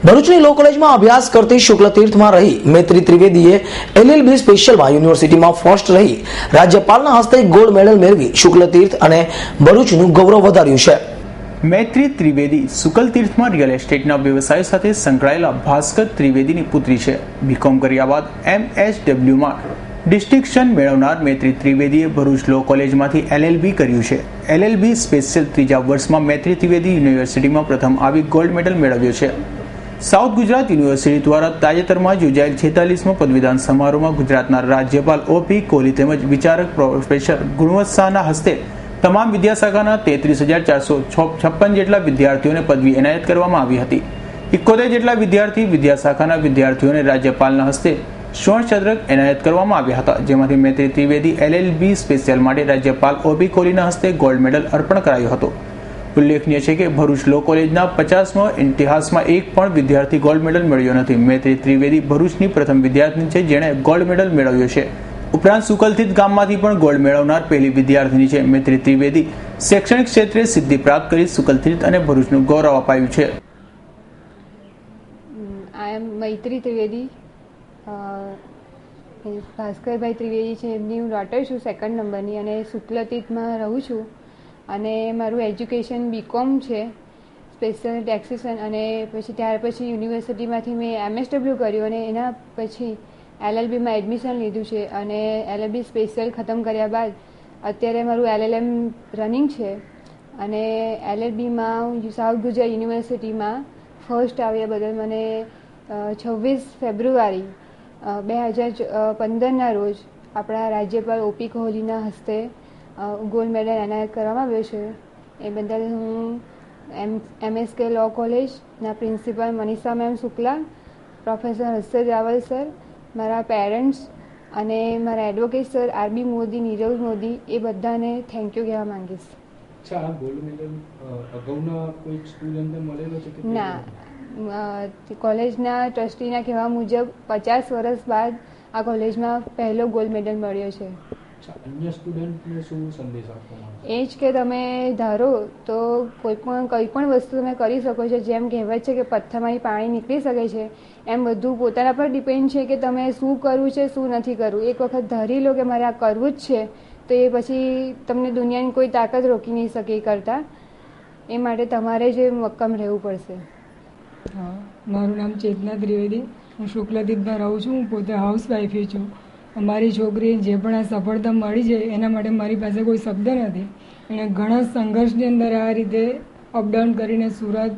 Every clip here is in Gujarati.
ભરૂચની લો કોલેજમાં અભ્યાસ કરતી શુક્લતીર્થમાં રહી મૈત્રી ત્રિવેદીએ LLB સ્પેશિયલમાં યુનિવર્સિટીમાં ફર્સ્ટ રહી રાજ્યપાલના હસ્તે ગોલ્ડ મેડલ મેળવી શુક્લતીર્થ અને ભરૂચનું ગૌરવ વધાર્યું છે। મૈત્રી ત્રિવેદી શુક્લતીર્થમાં રિયલ એસ્ટેટના વ્યવસાય સાથે સંકળાયેલા ભાસ્કર ત્રિવેદીની પુત્રી છે। બીકોમ કર્યા બાદ MSWમાં ડિસ્ટિંક્શન મેળવનાર મૈત્રી ત્રિવેદીએ ભરૂચ લો કોલેજમાંથી LLB કર્યું છે। LLB સ્પેશિયલ ત્રીજા વર્ષમાં મૈત્રી ત્રિવેદી યુનિવર્સિટીમાં પ્રથમ આવી ગોલ્ડ મેડલ મેળવ્યો છે। સાઉથ ગુજરાત યુનિવર્સિટી દ્વારા તાજેતરમાં યોજાયેલ 46મો પદવીદાન સમારોહમાં ગુજરાતના રાજ્યપાલ OP કોહલી તેમજ વિચારક પ્રોફેસર ગુણવંત શાહના હસ્તે તમામ વિદ્યાશાખાના 33,456 જેટલા વિદ્યાર્થીઓને પદવી એનાયત કરવામાં આવી હતી। 71 જેટલા વિદ્યાશાખાના વિદ્યાર્થીઓને રાજ્યપાલના હસ્તે સ્વર્ણચંદ્રક એનાયત કરવામાં આવ્યા હતા, જેમાંથી મૈત્રી ત્રિવેદી LLB સ્પેશિયલ માટે રાજ્યપાલ OP કોહલીના હસ્તે ગોલ્ડ મેડલ અર્પણ કરાયો હતો। ઉલ્લેખનીય છે કે ભરૂચ લો કોલેજના 50મા ઇતિહાસમાં એક પણ વિદ્યાર્થી ગોલ્ડ મેડલ મેળવ્યો નથી। મૈત્રી ત્રિવેદી ભરૂચની પ્રથમ વિદ્યાર્થીની છે જેણે ગોલ્ડ મેડલ મેળવ્યો છે। ઉપરાંત શુક્લતીર્થ ગામમાંથી પણ ગોલ્ડ મેળવનાર પહેલી વિદ્યાર્થીની છે। મૈત્રી ત્રિવેદી શૈક્ષણિક ક્ષેત્રે સિદ્ધિ પ્રાપ્ત કરી શુક્લતીર્થ અને ભરૂચનું ગૌરવ અપાયું છે। આઈ એમ મૈત્રી ત્રિવેદી, ભાસ્કરભાઈ ત્રિવેદી છે એમની હું ડોટર છું, 2nd નંબરની, અને શુક્લતીર્થમાં રહું છું અને મારું એજ્યુકેશન BCom છે, સ્પેશિયલ ટેક્સેશન, અને પછી ત્યાર પછી યુનિવર્સિટીમાંથી મેં MSW કર્યું અને એના પછી LLBમાં એડમિશન લીધું છે અને LLB સ્પેશિયલ ખતમ કર્યા બાદ અત્યારે મારું LLM રનિંગ છે અને LLBમાં હું સાઉથ ગુજરાત યુનિવર્સિટીમાં ફર્સ્ટ આવ્યા બદલ મને 26 ફેબ્રુઆરી 2015ના રોજ આપણા રાજ્યપાલ OP કોહલીના હસ્તે ગોલ્ડ મેડલ એનાયત કરવામાં આવ્યો છે। એ બદલ હું MSK લો કોલેજના principal Manisha ma'am Shukla, professor Harshad Raval sir, મારા પેરેન્ટ્સ અને મારા advocate sir RB Modi, Nirav Modi, એ બધાને થેન્ક યુ કહેવા માંગીશ। ના, કોલેજના ટ્રસ્ટીના કહેવા મુજબ 50 વર્ષ બાદ આ કોલેજમાં પહેલો ગોલ્ડ મેડલ મળ્યો છે। એ જ કે તમે ધારો તો કોઈ પણ વસ્તુ તમે કરી શકો છો। જેમ કહેવાય છે કે પથ્થરમાંથી પાણી નીકળી શકે છે, એમ બધું પોતાના પર ડિપેન્ડ છે કે તમે શું કરવું છે, શું નથી કરવું। એક વખત ધારી લો કે મારે આ કરવું જ છે તો એ પછી તમને દુનિયાની કોઈ તાકાત રોકી નહીં શકે એ કરતાં। એ માટે તમારે જ મક્કમ રહેવું પડશે। હા, મારું નામ ચેતના ત્રિવેદી, હું શુક્લતીર્થમાં રહું છું। હું પોતે હાઉસવાઈફ છું। અમારી છોકરીને જે પણ આ સફળતા મળી છે એના માટે મારી પાસે કોઈ શબ્દ નથી। અને ઘણા સંઘર્ષની અંદર આ રીતે અપડાઉન કરીને સુરત,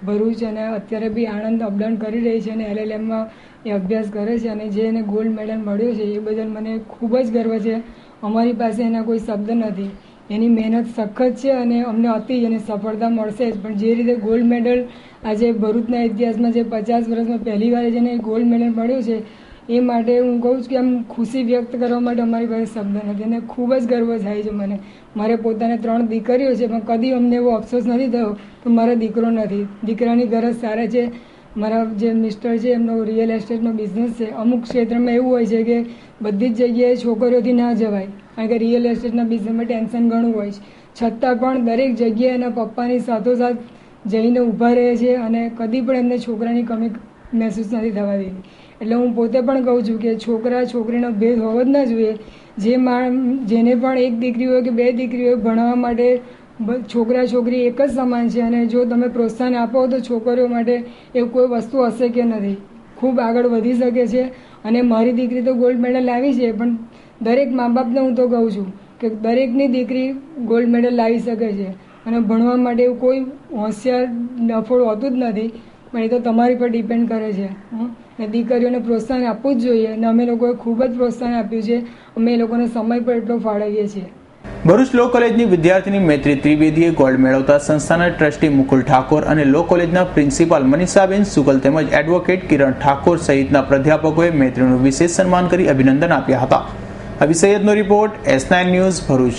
ભરૂચ અને અત્યારે બી આણંદ અપડાઉન કરી રહી છે અને LLMમાં એ અભ્યાસ કરે છે અને જે એને ગોલ્ડ મેડલ મળ્યો છે એ બદલ મને ખૂબ જ ગર્વ છે। અમારી પાસે એના કોઈ શબ્દ નથી। એની મહેનત સખત છે અને અમને અતિ અને સફળતા મળશે જ, પણ જે રીતે ગોલ્ડ મેડલ આજે ભરૂચના ઇતિહાસમાં જે 50 વર્ષમાં પહેલી વાર જેને ગોલ્ડ મેડલ મળ્યો છે એ માટે હું કહું છું કે આમ ખુશી વ્યક્ત કરવા માટે અમારી પાસે શબ્દ નથી અને ખૂબ જ ગર્વ થાય છે મને। મારે પોતાને 3 દીકરીઓ છે પણ કદી અમને એવો અફસોસ નથી થયો કે મારો દીકરો નથી। દીકરાની ગરજ સારા છે। મારા જે મિસ્ટર છે એમનો રિયલ એસ્ટેટનો બિઝનેસ છે। અમુક ક્ષેત્રમાં એવું હોય છે કે બધી જ જગ્યાએ છોકરીઓથી ના જવાય, કારણ કે રિયલ એસ્ટેટના બિઝનેસમાં ટેન્શન ઘણું હોય છે, છતાં પણ દરેક જગ્યાએ એના પપ્પાની સાથોસાથ જઈને ઊભા રહે છે અને કદી પણ એમને છોકરાની કમી મહેસૂસ નથી થવા દેતી। એટલે હું પોતે પણ કહું છું કે છોકરા છોકરીનો ભેદ હોવો જ ના જોઈએ। જેને પણ એક દીકરી હોય કે 2 દીકરી હોય, ભણવા માટે છોકરા છોકરી એક જ સમાન છે અને જો તમે પ્રોત્સાહન આપો તો છોકરીઓ માટે એવું કોઈ વસ્તુ હશે કે નથી, ખૂબ આગળ વધી શકે છે। અને મારી દીકરી તો ગોલ્ડ મેડલ લાવી છે, પણ દરેક મા બાપને હું તો કહું છું કે દરેકની દીકરી ગોલ્ડ મેડલ લાવી શકે છે અને ભણવા માટે એવું કોઈ હોશિયાર ડફોડ હોતું જ નથી, પણ એ તો તમારી પર ડિપેન્ડ કરે છે। દીકરીઓને પ્રોત્સાહન આપવું જ જોઈએ અને અમે લોકોએ ખૂબ જ પ્રોત્સાહન આપ્યું છે। અમે એ લોકોને સમય પર એટલો ફાળવીએ છીએ। ભરૂચ લો કોલેજની વિદ્યાર્થીની મૈત્રી ત્રિવેદીએ ગોલ્ડ મેળવતા સંસ્થાના ટ્રસ્ટી મુકુલ ઠાકોર અને લો કોલેજના પ્રિન્સિપાલ મનીષાબેન શુક્લ તેમજ એડવોકેટ કિરણ ઠાકોર સહિતના પ્રાધ્યાપકોએ મૈત્રીનું વિશેષ સન્માન કરી અભિનંદન આપ્યા હતા। અભિ સૈયદનો રિપોર્ટ, S9 ન્યૂઝ, ભરૂચ।